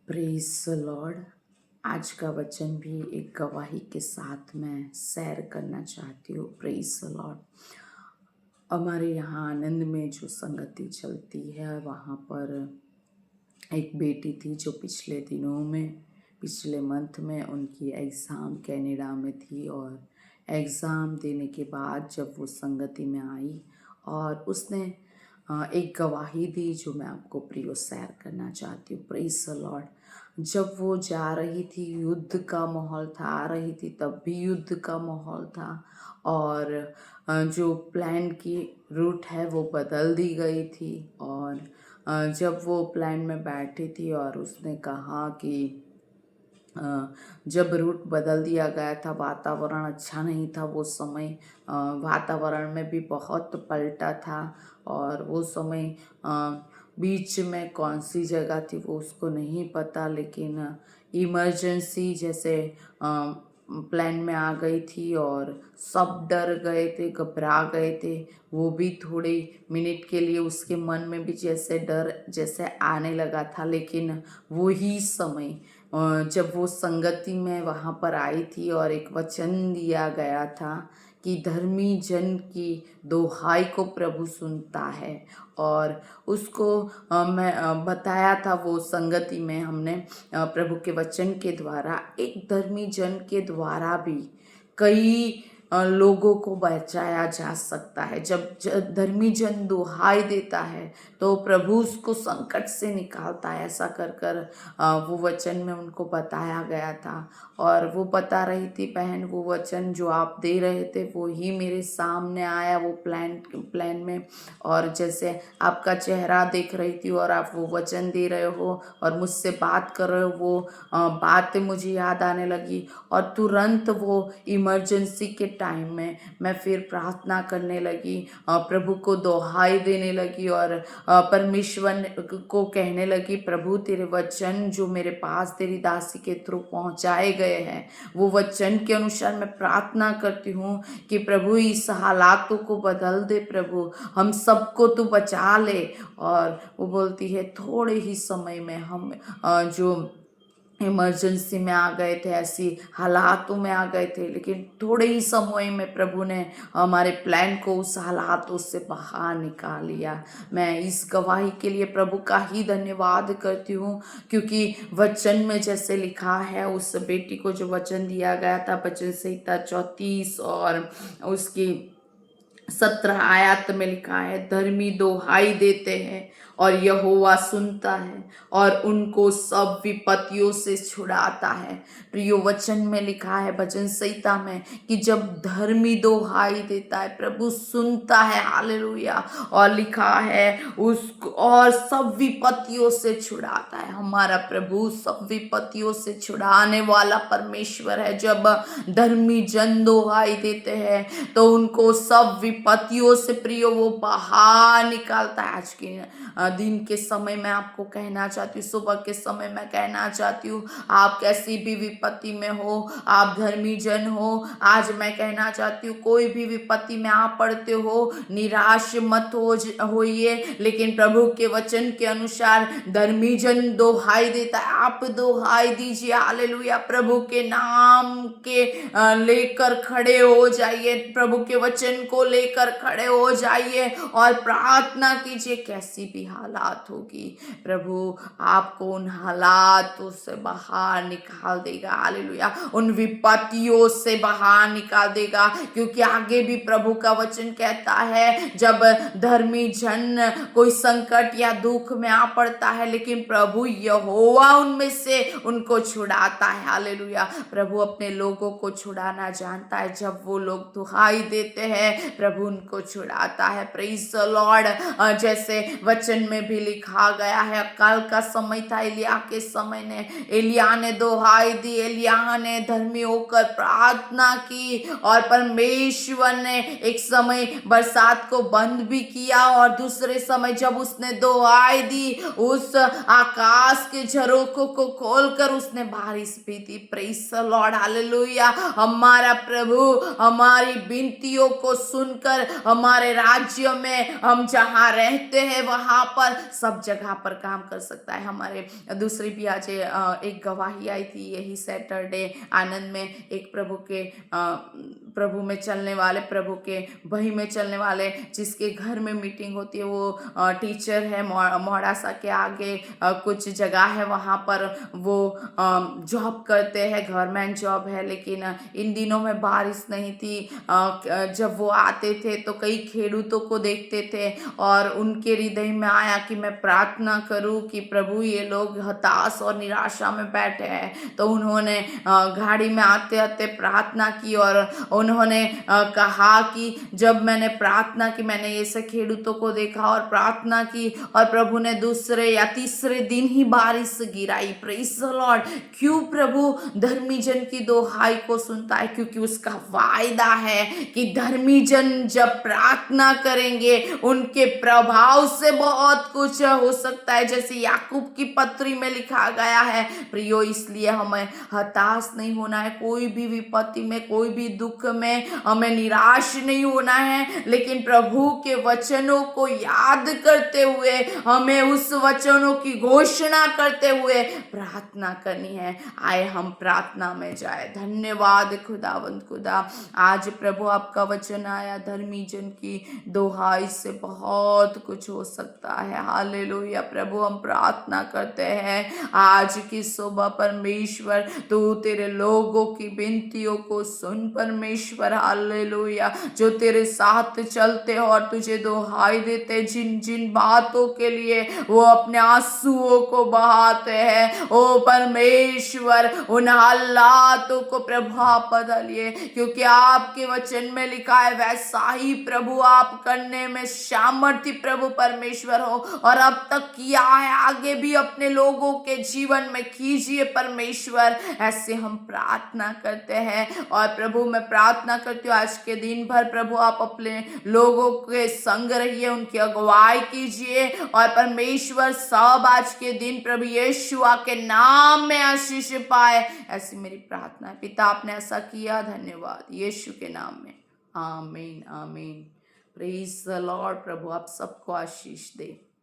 Praise the Lord. आज का वचन भी एक गवाही के साथ मैं शेयर करना चाहती हूँ। Praise the Lord. हमारे यहाँ आनंद में जो संगति चलती है वहाँ पर एक बेटी थी जो पिछले मंथ में उनकी एग्ज़ाम कनाडा में थी, और एग्ज़ाम देने के बाद जब वो संगति में आई और उसने एक गवाही दी जो मैं आपको प्रियो शेयर करना चाहती हूँ। Praise the Lord. जब वो जा रही थी, युद्ध का माहौल था, आ रही थी तब भी युद्ध का माहौल था, और जो प्लान की रूट है वो बदल दी गई थी। और जब वो प्लान में बैठी थी और उसने कहा कि जब रूट बदल दिया गया था, वातावरण अच्छा नहीं था वो समय, वातावरण में भी बहुत पलटा था, और वो समय बीच में कौन सी जगह थी वो उसको नहीं पता, लेकिन इमरजेंसी जैसे प्लान में आ गई थी और सब डर गए थे, घबरा गए थे। वो भी थोड़े मिनट के लिए उसके मन में भी जैसे डर जैसे आने लगा था, लेकिन वही समय जब वो संगति में वहाँ पर आई थी और एक वचन दिया गया था कि धर्मी जन की दोहाई को प्रभु सुनता है, और उसको मैं बताया था वो संगति में हमने प्रभु के वचन के द्वारा एक धर्मी जन के द्वारा भी कई लोगों को बचाया जा सकता है। जब धर्मी जन दुहाई देता है तो प्रभु उसको संकट से निकालता है। ऐसा कर कर वो वचन में उनको बताया गया था, और वो बता रही थी, बहन वो वचन जो आप दे रहे थे वो ही मेरे सामने आया वो प्लान में, और जैसे आपका चेहरा देख रही थी और आप वो वचन दे रहे हो और मुझसे बात कर रहे हो, वो बातें मुझे याद आने लगी, और तुरंत वो इमरजेंसी के टाइम में मैं फिर प्रार्थना करने लगी, प्रभु को दोहाई देने लगी, और परमेश्वर को कहने लगी, प्रभु तेरे वचन जो मेरे पास तेरी दासी के थ्रू पहुंचाए गए हैं वो वचन के अनुसार मैं प्रार्थना करती हूँ कि प्रभु इस हालातों को बदल दे, प्रभु हम सबको तू बचा ले। और वो बोलती है थोड़े ही समय में हम जो इमरजेंसी में आ गए थे, ऐसी हालातों में आ गए थे, लेकिन थोड़े ही समय में प्रभु ने हमारे प्लान को उस हालातों से बाहर निकाल लिया। मैं इस गवाही के लिए प्रभु का ही धन्यवाद करती हूँ, क्योंकि वचन में जैसे लिखा है, उस बेटी को जो वचन दिया गया था, वचन संहिता 34 और उसकी 17 आयत में लिखा है, धर्मी दोहाई देते हैं और यहोवा सुनता है और उनको सब विपत्तियों से छुड़ाता है। प्रियो वचन में लिखा है वचन संहिता में कि जब धर्मी दोहाई देता है प्रभु सुनता है। हालेलुया। और लिखा है उसको और सब विपत्तियों से छुड़ाता है। हमारा प्रभु सब विपत्तियों से छुड़ाने वाला परमेश्वर है। जब धर्मी जन दोहाई देते हैं तो उनको सब विपत्तियों से प्रियो वो बाहर निकालता है। आज के दिन के समय में आपको कहना चाहती हूँ, सुबह के समय में कहना चाहती हूँ, आप कैसी भी विपत्ति में हो, आप धर्मी जन हो, आज मैं कहना चाहती हूँ कोई भी विपत्ति में आप पड़ते हो, निराश मत होइए, लेकिन प्रभु के वचन के अनुसार धर्मी जन दोहाई देता है, आप दोहाई दीजिए। हालेलुया। प्रभु के नाम के लेकर खड़े हो जाइए, प्रभु के वचन को लेकर खड़े हो जाइए और प्रार्थना कीजिए। कैसी भी हालात होगी प्रभु आपको उन हालातों से बाहर निकाल देगा। हालेलुया। उन विपत्तियों से बाहर निकाल देगा, क्योंकि आगे भी प्रभु का वचन कहता है जब धर्मी जन कोई संकट या दुख में आ पड़ता है, लेकिन प्रभु यहोवा उनमें से उनको छुड़ाता है। हालेलुया। प्रभु अपने लोगों को छुड़ाना जानता है। जब वो लोग दुहाई देते हैं प्रभु उनको छुड़ाता है। Praise the Lord. जैसे वचन में भी लिखा गया है, अकाल का समय था, एलिया के समय ने एलिया ने दोहाई दी, एलिया ने धर्मी होकर प्रार्थना की और परमेश्वर ने एक समय बरसात को बंद भी किया, और दूसरे समय जब उसने दोहाई दी उस आकाश के झरोखों को खोलकर उसने बारिश भी दी। Praise the Lord. हालेलुया। हमारा प्रभु हमारी विनतियों को सुनकर हमारे राज्य में हम जहाँ रहते हैं वहां पर सब जगह पर काम कर सकता है। हमारे दूसरी भी आज एक गवाही आई थी यही सैटरडे आनंद में, एक प्रभु में चलने वाले, प्रभु के वही में चलने वाले, जिसके घर में मीटिंग होती है, वो टीचर है मोड़ासा के आगे कुछ जगह है वहाँ पर वो जॉब करते हैं, गवर्नमेंट जॉब है। लेकिन इन दिनों में बारिश नहीं थी। जब वो आते थे तो कई खेडूतों को देखते थे और उनके हृदय में आया कि मैं प्रार्थना करूं कि प्रभु ये लोग हताश और निराशा में बैठे हैं। तो उन्होंने गाड़ी में आते आते प्रार्थना की और उन्होंने कहा कि जब मैंने प्रार्थना की, मैंने ये सब खेडूतों को देखा और प्रार्थना की और प्रभु ने दूसरे या तीसरे दिन ही बारिश गिराई। Praise the Lord. क्यों प्रभु धर्मी जन की दोहाई को सुनता है? क्योंकि उसका वायदा है कि धर्मी जन जब प्रार्थना करेंगे उनके प्रभाव से बहुत कुछ हो सकता है, जैसे याकूब की पत्री में लिखा गया है। प्रियो, इसलिए हमें हताश नहीं होना है। कोई भी विपत्ति में, कोई भी दुख में हमें निराश नहीं होना है, लेकिन प्रभु के वचनों को याद करते हुए, हमें उस वचनों की घोषणा करते हुए प्रार्थना करनी है। आए हम प्रार्थना में जाए। धन्यवाद खुदावंद खुदा, आज प्रभु आपका वचन आया, धर्मी जन की दोहाई से बहुत कुछ हो सकता है। हालेलुया। प्रभु हम प्रार्थना करते हैं आज की सुबह परमेश्वर, तू तेरे लोगों की विनतियों को सुन परमेश्वर। हालेलुया। जो तेरे साथ चलते हैं और तुझे दोहाई देते, जिन जिन बातों के लिए वो अपने आंसुओं को बहाते हैं, ओ परमेश्वर, उन हालातों को प्रभु आप बदलिए, क्योंकि आपके वचन में लिखा है वैसा ही प्रभु आप करने में सामर्थ्य प्रभु परमेश्वर हो, और अब तक किया है, आगे भी अपने लोगों के जीवन में कीजिए परमेश्वर। ऐसे हम प्रार्थना करते हैं। और प्रभु मैं प्रार्थना करती हूँ आज के दिन भर प्रभु आप अपने लोगों के संग रहिए, उनकी अगुवाई कीजिए, और परमेश्वर सब आज के दिन प्रभु यीशुआ के नाम में आशीष पाए। ऐसी मेरी प्रार्थना है पिता, आपने ऐसा किया, धन्यवाद यीशु के नाम में। आमीन आमीन। Praise the Lord. प्रभु आप सबको आशीष दे।